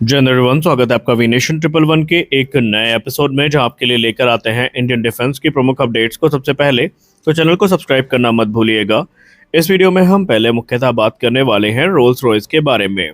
जय एवरीवन, स्वागत है आपका विनेशन ट्रिपल वन के एक नए एपिसोड में, जहां आपके लिए लेकर आते हैं इंडियन डिफेंस की प्रमुख अपडेट्स को सबसे पहले। तो चैनल को सब्सक्राइब करना मत भूलिएगा। इस वीडियो में हम पहले मुख्यतः बात करने वाले हैं रोल्स रॉयस के बारे में।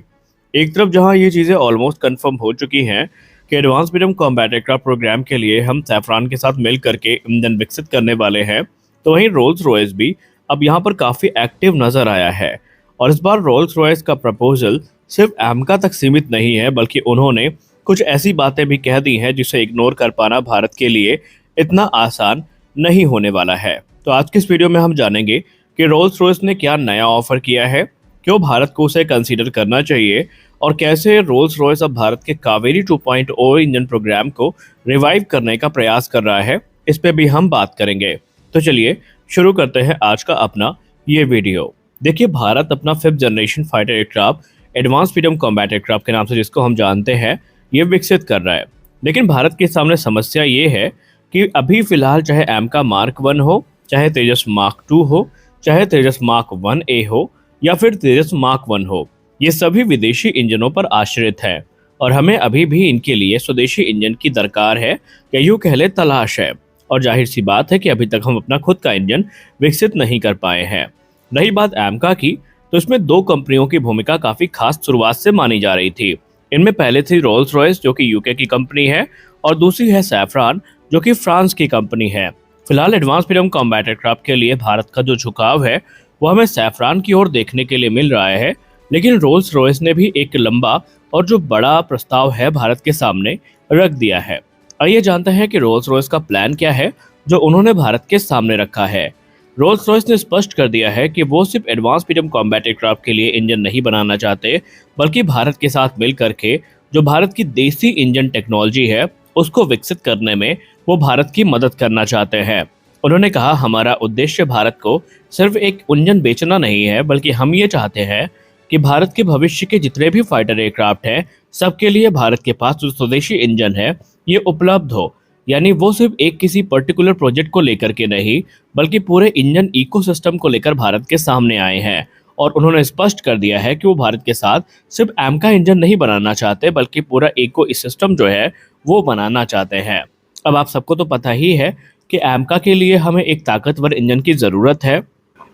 एक तरफ जहां ये चीज़ें ऑलमोस्ट कंफर्म हो चुकी हैं कि advance medium combat aircraft programme के लिए हम सैफरान के साथ मिल करके इंजन विकसित करने वाले हैं, तो वहीं रोल्स रॉयस भी अब यहाँ पर काफ़ी एक्टिव नजर आया है। और इस बार रोल्स रॉयस का प्रपोजल सिर्फ अमेरिका तक सीमित नहीं है, बल्कि उन्होंने कुछ ऐसी बातें भी कह दी हैं जिसे इग्नोर कर पाना भारत के लिए इतना आसान नहीं होने वाला है। तो आज के इस वीडियो में हम जानेंगे कि रोल्स रॉयस ने क्या नया ऑफर किया है, क्यों भारत को उसे कंसीडर करना चाहिए, और कैसे रोल्स रॉयस अब भारत के कावेरी 2.0 इंजन प्रोग्राम को रिवाइव करने का प्रयास कर रहा है। इस पे भी हम बात करेंगे। तो चलिए शुरू करते हैं आज का अपना ये वीडियो। देखिए, भारत अपना 5th generation fighter aircraft advance medium combat aircraft के नाम से जिसको हम जानते हैं, ये विकसित कर रहा है। लेकिन भारत के सामने समस्या ये है कि अभी फिलहाल चाहे एमका मार्क 1 हो, चाहे तेजस मार्क 2 हो, चाहे तेजस मार्क 1A हो, या फिर तेजस मार्क 1 हो, ये सभी विदेशी इंजनों पर आश्रित है और हमें अभी भी इनके लिए स्वदेशी इंजन की दरकार है, या यूँ कह ले तलाश है। और जाहिर सी बात है कि अभी तक हम अपना खुद का इंजन विकसित नहीं कर पाए हैं। रही बात एमका की, तो इसमें दो कंपनियों की भूमिका काफी खास शुरुआत से मानी जा रही थी। इनमें पहले थी रोल्स रॉयस, जो कि यूके की कंपनी है, और दूसरी है सैफरान, जो कि फ्रांस की कंपनी है। फिलहाल एडवांस मीडियम कॉम्बैट एयरक्राफ्ट के लिए भारत का जो झुकाव है वो हमें सैफरान की ओर देखने के लिए मिल रहा है। लेकिन रोल्स रॉयस ने भी एक लंबा और जो बड़ा प्रस्ताव है भारत के सामने रख दिया है। आइए जानते हैं कि रोल्स रॉयस का प्लान क्या है जो उन्होंने भारत के सामने रखा है। रोल्स रॉयस ने स्पष्ट कर दिया है कि वो सिर्फ एडवांस मीडियम कॉम्बैट एयरक्राफ्ट के लिए इंजन नहीं बनाना चाहते, बल्कि भारत के साथ मिल करके जो भारत की देसी इंजन टेक्नोलॉजी है उसको विकसित करने में वो भारत की मदद करना चाहते हैं। उन्होंने कहा, हमारा उद्देश्य भारत को सिर्फ एक इंजन बेचना नहीं है, बल्कि हम ये चाहते हैं कि भारत के भविष्य के जितने भी फाइटर एयरक्राफ्ट हैं सबके लिए भारत के पास जो स्वदेशी इंजन है ये उपलब्ध हो। यानी वो सिर्फ एक किसी पर्टिकुलर प्रोजेक्ट को लेकर के नहीं, बल्कि पूरे इंजन इकोसिस्टम को लेकर भारत के सामने आए हैं। और उन्होंने स्पष्ट कर दिया है कि वो भारत के साथ सिर्फ एमका इंजन नहीं बनाना चाहते, बल्कि पूरा इको सिस्टम जो है वो बनाना चाहते हैं। अब आप सबको तो पता ही है कि एमका के लिए हमें एक ताकतवर इंजन की ज़रूरत है।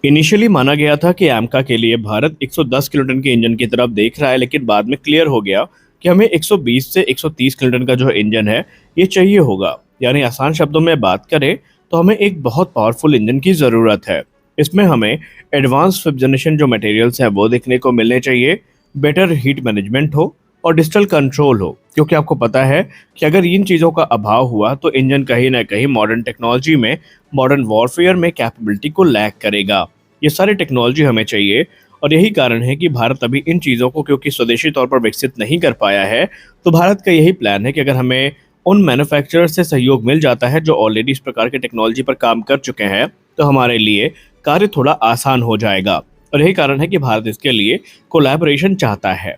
इनिशियली माना गया था कि एमका के लिए भारत 110 किलोटन के इंजन की तरफ देख रहा है, लेकिन बाद में क्लियर हो गया कि हमें 120 से 130 किलोटन का जो इंजन है ये चाहिए होगा। यानी आसान शब्दों में बात करें तो हमें एक बहुत पावरफुल इंजन की ज़रूरत है। इसमें हमें एडवांस 5th जनरेशन जो मटेरियल्स हैं वो देखने को मिलने चाहिए, बेटर हीट मैनेजमेंट हो और डिजिटल कंट्रोल हो, क्योंकि आपको पता है कि अगर इन चीज़ों का अभाव हुआ तो इंजन कहीं ना कहीं मॉडर्न टेक्नोलॉजी में, मॉडर्न वॉरफेयर में कैपेबिलिटी को लैक करेगा। ये सारी टेक्नोलॉजी हमें चाहिए, और यही कारण है कि भारत अभी इन चीज़ों को क्योंकि स्वदेशी तौर पर विकसित नहीं कर पाया है, तो भारत का यही प्लान है कि अगर हमें उन मैन्युफैक्चरर से सहयोग मिल जाता है जो ऑलरेडी इस प्रकार के टेक्नोलॉजी पर काम कर चुके हैं, तो हमारे लिए कार्य थोड़ा आसान हो जाएगा। और यही कारण है कि भारत इसके लिए कोलैबोरेशन चाहता है।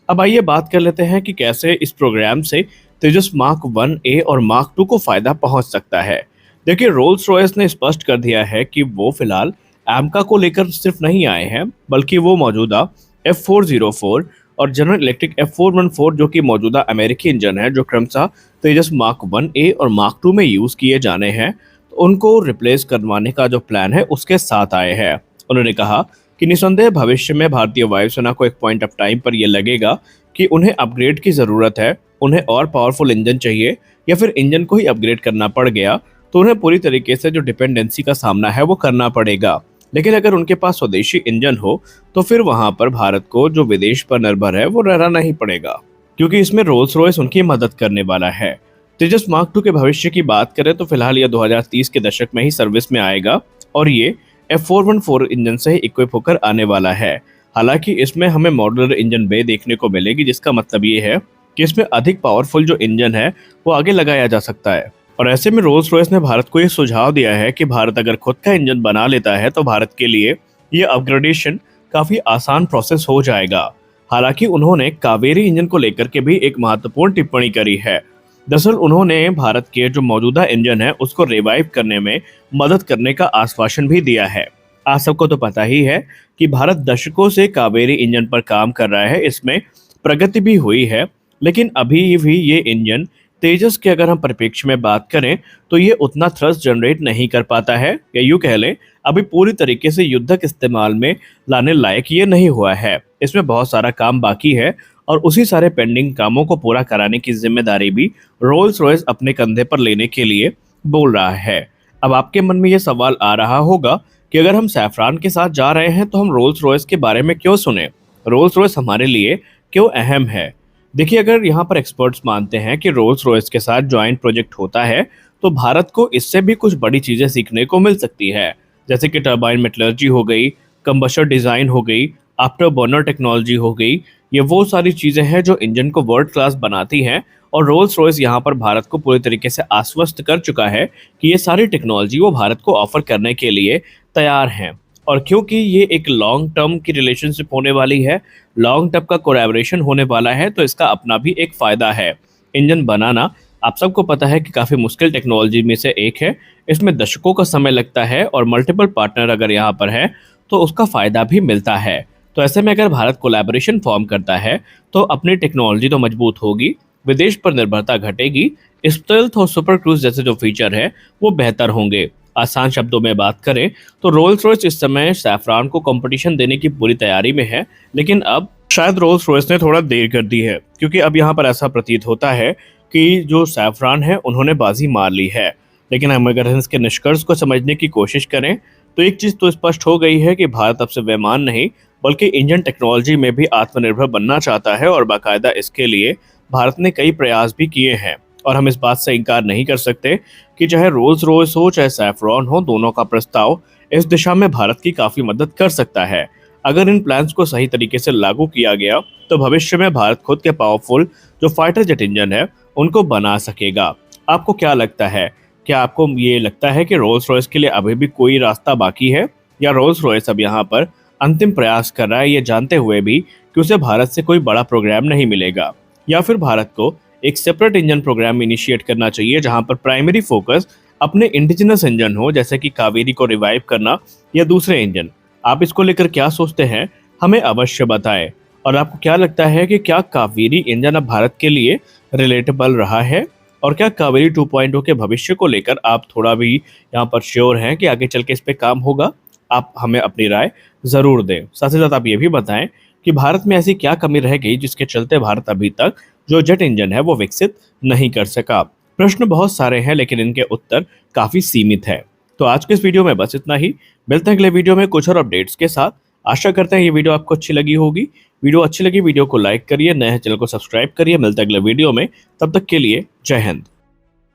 अब आइए बात कर लेते हैं कि कैसे इस प्रोग्राम से तेजस मार्क 1A और मार्क 2 को फायदा पहुंच सकता है। देखिए, रोल्स रॉयस ने स्पष्ट कर दिया है कि वो फिलहाल एमका को लेकर सिर्फ नहीं आए हैं, बल्कि वो मौजूदा F404 और जनरल इलेक्ट्रिक F414 जो कि मौजूदा अमेरिकी इंजन है, जो क्रमशः तेजस मार्क 1A और मार्क 2 में यूज़ किए जाने हैं, तो उनको रिप्लेस करवाने का जो प्लान है उसके साथ आए हैं। उन्होंने कहा कि निसंदेह भविष्य में भारतीय वायुसेना को एक पॉइंट ऑफ टाइम पर यह लगेगा कि उन्हें अपग्रेड की ज़रूरत है, उन्हें और पावरफुल इंजन चाहिए, या फिर इंजन को ही अपग्रेड करना पड़ गया तो उन्हें पूरी तरीके से जो डिपेंडेंसी का सामना है वो करना पड़ेगा। लेकिन अगर उनके पास स्वदेशी इंजन हो तो फिर वहां पर भारत को जो विदेश पर निर्भर है वो रहना नहीं पड़ेगा, क्योंकि इसमें रोल्स रॉयस उनकी मदद करने वाला है। तेजस मार्क 2 के भविष्य की बात करें तो फिलहाल यह 2030 के दशक में ही सर्विस में आएगा, और ये F414 इंजन से ही इक्विप होकर आने वाला है। हालांकि इसमें हमें मॉड्यूलर इंजन बे देखने को मिलेगी, जिसका मतलब ये है कि इसमें अधिक पावरफुल जो इंजन है वो आगे लगाया जा सकता है। और ऐसे में रोल्स रॉयस ने भारत को ये सुझाव दिया है कि भारत अगर खुद का इंजन बना लेता है तो भारत के लिए ये अपग्रेडेशन काफ़ी आसान प्रोसेस हो जाएगा। हालांकि उन्होंने कावेरी इंजन को लेकर के भी एक महत्वपूर्ण टिप्पणी करी है। दरअसल उन्होंने भारत के जो मौजूदा इंजन है उसको रिवाइव करने में मदद करने का आश्वासन भी दिया है। आप सबको तो पता ही है कि भारत दशकों से कावेरी इंजन पर काम कर रहा है, इसमें प्रगति भी हुई है। लेकिन अभी भी ये इंजन तेजस के अगर हम परिप्रेक्ष्य में बात करें तो ये उतना थ्रस्ट जनरेट नहीं कर पाता है, या यूं कह लें अभी पूरी तरीके से युद्धक इस्तेमाल में लाने लायक ये नहीं हुआ है। इसमें बहुत सारा काम बाकी है और उसी सारे पेंडिंग कामों को पूरा कराने की जिम्मेदारी भी रोल्स रॉयस अपने कंधे पर लेने के लिए बोल रहा है। अब आपके मन में ये सवाल आ रहा होगा कि अगर हम सैफरान के साथ जा रहे हैं तो हम रोल्स रॉयस के बारे में क्यों सुने, रोल्स रॉयस हमारे लिए क्यों अहम है। देखिए, अगर यहाँ पर एक्सपर्ट्स मानते हैं कि रोल्स रॉयस के साथ ज्वाइंट प्रोजेक्ट होता है तो भारत को इससे भी कुछ बड़ी चीजें सीखने को मिल सकती है, जैसे कि टरबाइन मेटलर्जी हो गई, कंबस्टर डिजाइन हो गई, आफ्टर बर्नर टेक्नोलॉजी हो गई। ये वो सारी चीजें हैं जो इंजन को वर्ल्ड क्लास बनाती हैं और रोल्स रॉयस यहाँ पर भारत को पूरी तरीके से आश्वस्त कर चुका है कि ये सारी टेक्नोलॉजी वो भारत को ऑफर करने के लिए तैयार हैं। और क्योंकि ये एक लॉन्ग टर्म की रिलेशनशिप होने वाली है, लॉन्ग टर्म का कोलैबोरेशन होने वाला है, तो इसका अपना भी एक फ़ायदा है। इंजन बनाना आप सबको पता है कि काफ़ी मुश्किल टेक्नोलॉजी में से एक है। इसमें दशकों का समय लगता है और मल्टीपल पार्टनर अगर यहाँ पर है तो उसका फ़ायदा भी मिलता है। तो ऐसे में अगर भारत कोलैबोरेशन फॉर्म करता है तो अपनी टेक्नोलॉजी तो मजबूत होगी, विदेश पर निर्भरता घटेगी, स्टेल्थ और सुपर क्रूज जैसे जो फीचर है वो बेहतर होंगे। आसान शब्दों में बात करें तो रोल्स रॉयस इस समय सैफरान को कंपटीशन देने की पूरी तैयारी में है, लेकिन अब शायद रोल्स रॉयस ने थोड़ा देर कर दी है, क्योंकि अब यहाँ पर ऐसा प्रतीत होता है कि जो सैफरान है उन्होंने बाजी मार ली है। लेकिन हम अगर इसके निष्कर्ष को समझने की कोशिश करें तो एक चीज़ तो स्पष्ट हो गई है कि भारत अब से विमान नहीं बल्कि इंजन टेक्नोलॉजी में भी आत्मनिर्भर बनना चाहता है और बाकायदा इसके लिए भारत ने कई प्रयास भी किए हैं। और हम इस बात से इनकार नहीं कर सकते कि चाहे रोल्स रॉयस हो चाहे सैफरॉन हो, दोनों का प्रस्ताव इस दिशा में भारत की काफ़ी मदद कर सकता है। अगर इन प्लान्स को सही तरीके से लागू किया गया तो भविष्य में भारत खुद के पावरफुल जो फाइटर जेट इंजन है उनको बना सकेगा। आपको क्या लगता है? क्या आपको ये लगता है कि रोल्स रॉयस के लिए अभी भी कोई रास्ता बाकी है, या रोल्स रॉयस अब यहाँ पर अंतिम प्रयास कर रहा है ये जानते हुए भी कि उसे भारत से कोई बड़ा प्रोग्राम नहीं मिलेगा, या फिर भारत को एक सेपरेट इंजन प्रोग्राम इनिशिएट करना चाहिए जहां पर प्राइमरी फोकस अपने इंडिजिनस इंजन हो, जैसे कि कावेरी को रिवाइव करना या दूसरे इंजन। आप इसको लेकर क्या सोचते हैं, हमें अवश्य बताएं। और आपको क्या लगता है कि क्या कावेरी इंजन अब भारत के लिए रिलेटेबल रहा है, और क्या कावेरी 2.0 के भविष्य को लेकर आप थोड़ा भी यहाँ पर श्योर हैं कि आगे चल के इस पे काम होगा? आप हमें अपनी राय ज़रूर दें। साथ ही साथ आप ये भी बताएं कि भारत में ऐसी क्या कमी रह गई जिसके चलते भारत अभी तक जो जेट इंजन है वो विकसित नहीं कर सका। प्रश्न बहुत सारे हैं लेकिन इनके उत्तर काफ़ी सीमित है। तो आज के इस वीडियो में बस इतना ही। मिलते हैं अगले वीडियो में कुछ और अपडेट्स के साथ। आशा करते हैं ये वीडियो आपको अच्छी लगी होगी। वीडियो अच्छी लगी वीडियो को लाइक करिए, नए चैनल को सब्सक्राइब करिए। मिलते हैं अगले वीडियो में, तब तक के लिए जय हिंद।